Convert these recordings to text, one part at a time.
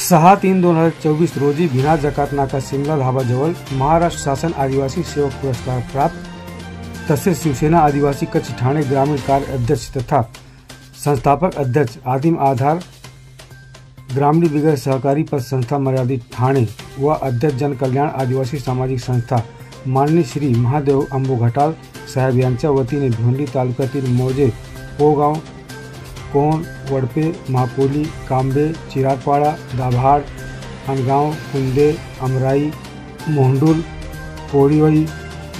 6/3/2024 रोजी भिना जकात नाका सिमला धाबाजवळ महाराष्ट्र शासन आदिवासी सेवक पुरस्कार प्राप्त तसेच शिवसेना आदिवासी कच्छ ठाणे ग्रामीण कार्य अध्यक्ष तथा संस्थापक अध्यक्ष आदिम आधार ग्रामीण बिगर सहकारी पद संस्था मर्यादित ठाणे व अध्यक्ष जन कल्याण आदिवासी सामाजिक संस्था माननीय श्री महादेव अंबू घटाल साहेब यांच्या वतीने भिवंडी तालुक्यातील मौजे पोगाव कोण वडपे महापोली कांबे चिरागपाड़ा दाभाड अनगाव कुंदे अमराई मोहंडूल कोळीवळी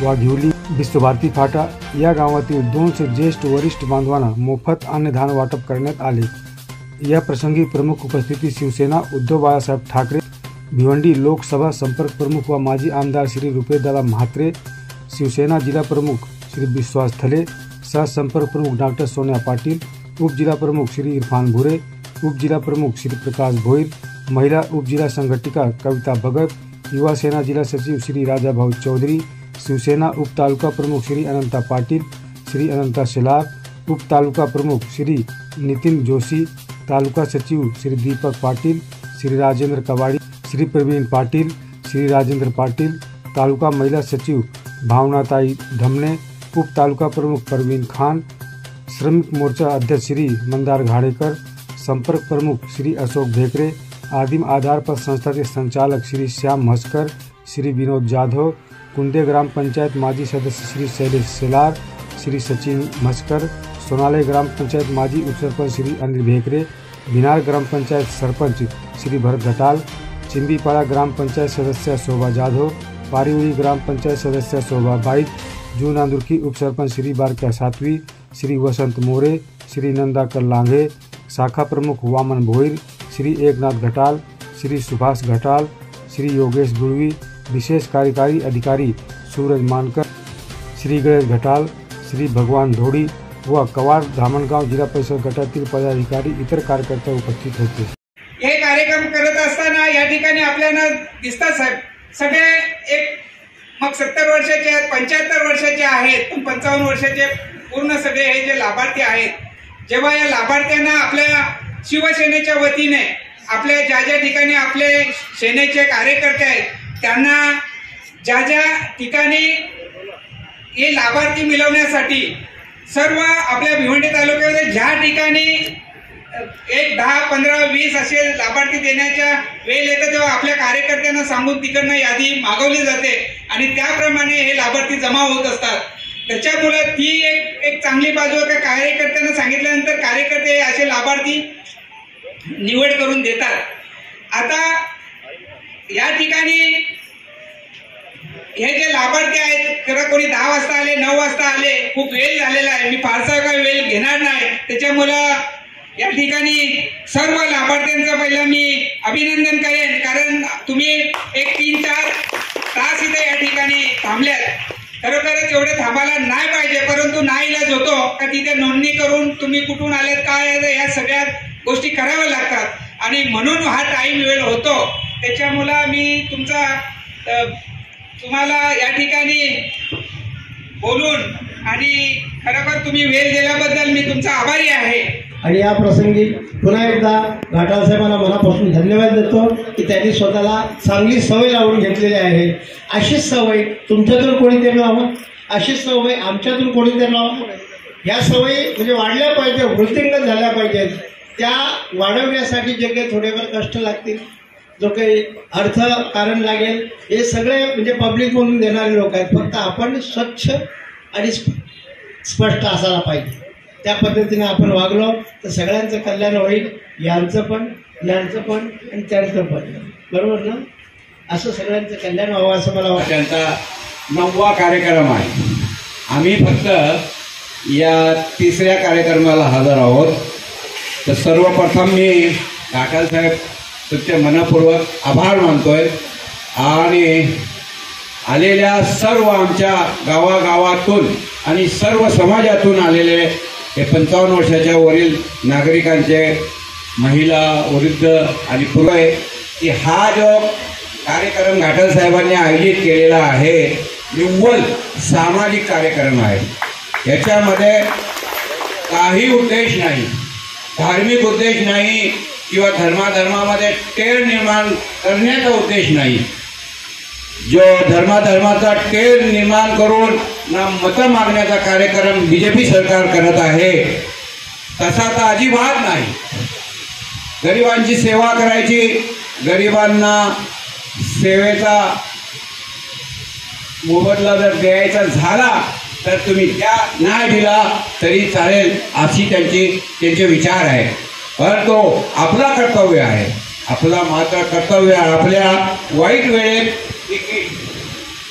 वाघिवली विश्वभारती फाटा या गावातील 200 ज्येष्ठ वरिष्ठ बांधवांना मोफत अन्नदान वाटप करण्यात आले। या प्रसंगी प्रमुख उपस्थिती शिवसेना उद्धव बाळासाहेब ठाकरे भिवंडी लोकसभा संपर्क प्रमुख व माजी आमदार श्री रुपेशदादा म्हात्रे शिवसेना जिला प्रमुख श्री विश्वास थले सह संपर्क प्रमुख डॉक्टर सोनिया पाटिल उप जिला प्रमुख श्री इरफान भुरे उप जिला प्रमुख श्री प्रकाश भोईर महिला उप जिला संगठिका कविता भगत युवा सेना जिला सचिव श्री राजा भाऊ चौधरी शिवसेना उप तालुका प्रमुख श्री अनंता पाटिल श्री अनंता शेलार उप तालुका प्रमुख श्री नितिन जोशी तालुका सचिव श्री दीपक पाटिल श्री राजेंद्र कवाड़ी श्री प्रवीण पाटिल श्री राजेंद्र पाटिल तालुका महिला सचिव भावनाताई धमने उप तालुका प्रमुख परवीन खान श्रमिक मोर्चा अध्यक्ष श्री मंदार घाड़ेकर संपर्क प्रमुख श्री अशोक भेकरे आदिम आधार पर संस्था के संचालक श्री श्याम मस्कर श्री विनोद जाधव कुंदे ग्राम पंचायत माजी सदस्य श्री शैलेश सेलार श्री सचिन मस्कर सोनाले ग्राम पंचायत माजी उपसरपंच श्री अनिल भेकरे भिनार ग्राम पंचायत सरपंच श्री भरत घटाल चिंबीपाड़ा ग्राम पंचायत सदस्य शोभा जाधव पारिवली ग्राम पंचायत सदस्य शोभा बाईत जून आंदुरकी उप सरपंच श्री बारक्या सातवी श्री वसंत मोरे श्री नंदाकर लांघे शाखा प्रमुख वामन भोईर श्री एकनाथ घटाल श्री सुभाष घटाल श्री योगेश गुरवी विशेष कार्यकारी अधिकारी सूरज मानकर श्री गणेश घटाल श्री भगवान धोड़ी व कवाड़ धामणगाव जिला परिषद गटातील पदाधिकारी इतर कार्यकर्ते उपस्थित होते। हे कार्यक्रम करत असताना या ठिकाणी आपल्याला दिसतात साहेब सगळे एक मग 70 वर्षाचे आहेत 75 वर्षाचे आहेत पण 55 वर्षाचे पूर्ण सगळे हे जे लाभार्थी आहेत जेव्हा या लाभार्थ्यांना आपल्या शिवसेनेच्या वतीने आपल्या ज्या ठिकाणी आपले सेनेचे कार्यकर्ते आहेत त्यांना ज्या ठिकाणी हे लाभार्थी मिळवण्यासाठी सर्व आपल्या भिवंडी तालुक्यामध्ये ज्या ठिकाणी 1, 10, 15, 20 असे लाभार्थी देण्याच्या वेळ येतं तेव्हा आपल्या कार्यकर्त्यांना सांगून तिकडनं यादी मागवली जाते आणि त्याप्रमाणे हे लाभार्थी जमा होत असतात। त्याच्यामुळे ती एक चांगली बाजू आहे। कार्यकर्त्यांना सांगितल्यानंतर कार्यकर्ते असे लाभार्थी निवड करून देतात। आता या ठिकाणी हे जे लाभार्थी आहेत खरं कोणी 10 वाजता आले 9 वाजता आले खूप वेळ झालेला आहे मी फारसा काही वेळ घेणार नाही त्याच्यामुळे या ठिकाणी सर्व लाभार्थ्यांचं पहिलं मी अभिनंदन करेन कारण तुम्ही एक 3-4 तास इथे या ठिकाणी थांबल्यात। खरोखरच एवढे थांबायला नाही पाहिजे परंतु नाईलाज होतो का तिथे नोंदणी करून तुम्ही कुठून आलेत काय या सगळ्या गोष्टी कराव्या लागतात आणि म्हणून हा टाइम वेळ होतो। त्याच्यामुळे मी तुम्हाला या ठिकाणी बोलून आणि खरोखर तुम्ही वेळ दिल्याबद्दल मी तुमचा आभारी आहे। आणि या प्रसंगी पुन्हा एकदा घाटाल साहेबांना मनापासून धन्यवाद देतो की त्यांनी स्वतःला चांगली सवय लावून घेतलेली आहे। अशीच सवय तुमच्यातून कोणीतरी लावून अशीच सवय आमच्यातून कोणीतरी लावून या सवयी म्हणजे वाढल्या पाहिजे वृद्धिंगत झाल्या पाहिजेत। त्या वाढवण्यासाठी जे काही थोडेफार कष्ट लागतील जो काही अर्थ कारण लागेल हे सगळे म्हणजे पब्लिक म्हणून देणारे लोक आहेत फक्त आपण स्वच्छ आणि स्पष्ट असायला पाहिजे त्या पद्धतीने आपण वागलो तर सगळ्यांचं कल्याण होईल यांचं पण यांचं पण आणि त्यांचं पण बरोबर ना असं सगळ्यांचं कल्याण व्हावं असं मला वाटतं। त्यांचा 9वा कार्यक्रम आहे आम्ही फक्त या 3ऱ्या कार्यक्रमाला हजर आहोत। तर सर्वप्रथम मी घाटाल साहेब तुमचे मनपूर्वक आभार मानतोय आणि आलेल्या सर्व आमच्या गावागावातून आणि सर्व समाजातून आलेले हे 55 वर्षाच्या वरील नागरिकांचे महिला वृद्ध आणि पुरुष की हा जो कार्यक्रम घाटाल साहेबांनी आयोजित केलेला आहे निव्वळ सामाजिक कार्यक्रम आहे। याच्यामध्ये काही उद्देश नाही धार्मिक उद्देश नाही किंवा धर्माधर्मामध्ये तेढ निर्माण करण्याचा उद्देश नाही. जो धर्माधर्माचा तेढ निर्माण करून ना मतं मागण्याचा कार्यक्रम बीजेपी सरकार करत आहे तसा तर अजिबात नाही. गरिबांची सेवा करायची, गरिबांना सेवेचा मोबदला जर द्यायचा झाला तर तुम्ही त्या नाही दिला तरी चालेल, अशी त्यांचे विचार आहे. परंतु आपला कर्तव्य आहे, आपला मात्र कर्तव्य आहे. आपल्या वाईट वेळेत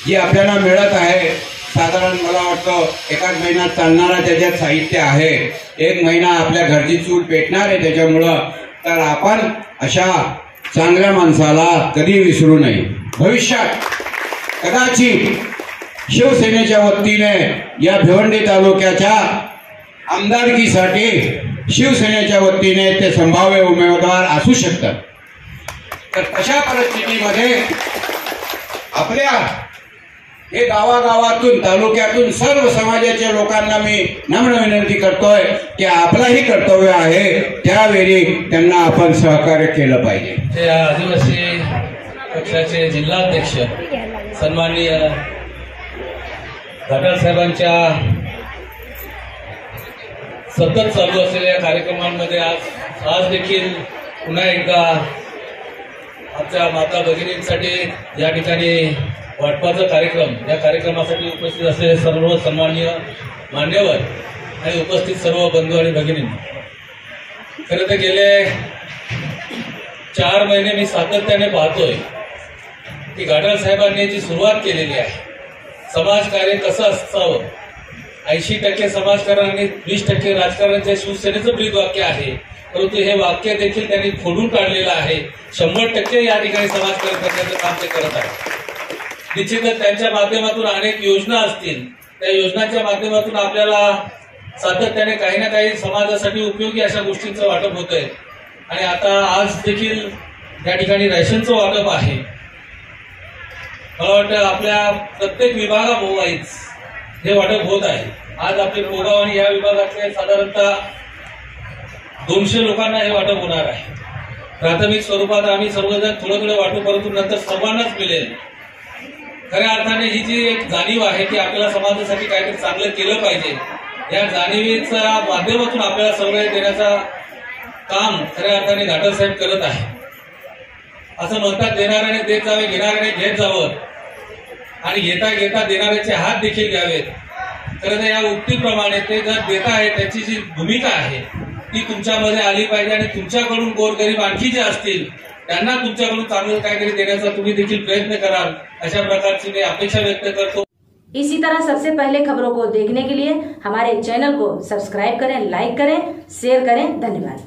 जी आपल्याला मिळत आहे, साधारण मला वाटतं एकाच महिन्यात चालणारा त्याच्यात साहित्य आहे, 1 महिना आपल्या घरची चूल पेटणार आहे त्याच्यामुळं. तर आपण अशा चांगल्या माणसाला कधी विसरू नये. भविष्यात कदाचित शिवसेनेच्या वतीने या भिवंडी तालुक्याच्या आमदारकीसाठी शिवसेनेच्या वतीने ते संभाव्य उमेदवार असू शकतात. तर तशा परिस्थितीमध्ये आपल्या हे गावागावातून तालुक्यातून सर्व समाजाच्या लोकांना मी नम्र विनंती करतोय की आपलाही कर्तव्य आहे त्यावेळी त्यांना आपण सहकार्य केलं पाहिजे. ते आदिवासी पक्षाचे जिल्हाध्यक्ष सन्माननीय घाटाल साहेबांच्या सतत चालू असलेल्या कार्यक्रमांमध्ये आज देखील पुन्हा एकदा आमच्या माता भगिनींसाठी या ठिकाणी वाटपाचा कार्यक्रम, या कार्यक्रमासाठी उपस्थित असलेले सर्व सन्माननीय मान्यवर आणि उपस्थित सर्व बंधू आणि भगिनींनी, खरं तर गेले 4 महिने मी सातत्याने पाहतोय की घाटाल साहेबांनी जी सुरुवात केलेली आहे, समाजकार्य कसं असावं, 80% समाजकारण आणि 20% राजकारणाच्या शिवसेनेचं ब्रीदवाक्य आहे. परंतु हे वाक्य देखील त्यांनी खोडून काढलेलं आहे. 100% या ठिकाणी समाजकार्य करण्याचं काम ते करत आहे. निश्चितच त्यांच्या माध्यमातून अनेक योजना असतील, त्या योजनांच्या माध्यमातून आपल्याला सातत्याने काही ना काही समाजासाठी उपयोगी अशा गोष्टींचं वाटप होतंय. आणि आता आज देखील या ठिकाणी रेशनचं वाटप आहे. मला वाटतं आपल्या प्रत्येक विभागावाईज हे वाटप होत आहे. आज आपले पोगाव आणि या विभागातले साधारणतः 200 लोकांना हे वाटप होणार आहे. प्राथमिक स्वरूपात आम्ही सर्वजण थोडं थोडं वाटू, परंतु नंतर सर्वांनाच मिळेल. खऱ्या अर्थाने ही जी एक जाणीव आहे की आपल्याला समाजासाठी काहीतरी चांगलं केलं पाहिजे, या जाणीवेच्या माध्यमातून आपल्याला सवय देण्याचा काम खऱ्या अर्थाने घाटाल साहेब करत आहे. असं म्हणतात, देणाऱ्याने देत जावे, घेणाऱ्याने घेत जावं आणि घेता घेता देणाऱ्याचे हात देखील घ्यावेत. खरं तर या उक्तीप्रमाणे ते जर देत आहे त्याची जी भूमिका आहे ती तुमच्यामध्ये आली पाहिजे आणि तुमच्याकडून गोरगरीब आणखी जे असतील त्यांना तुमच्याकडून चांगलं काहीतरी देण्याचा तुम्ही देखील प्रयत्न कराल, अशा प्रकारची मी अपेक्षा व्यक्त करतो. इसी तरह सबसे पहले खबरों को देखने के लिए हमारे चैनल को सब्सक्राइब करें, लाइक करें, शेयर करें. धन्यवाद.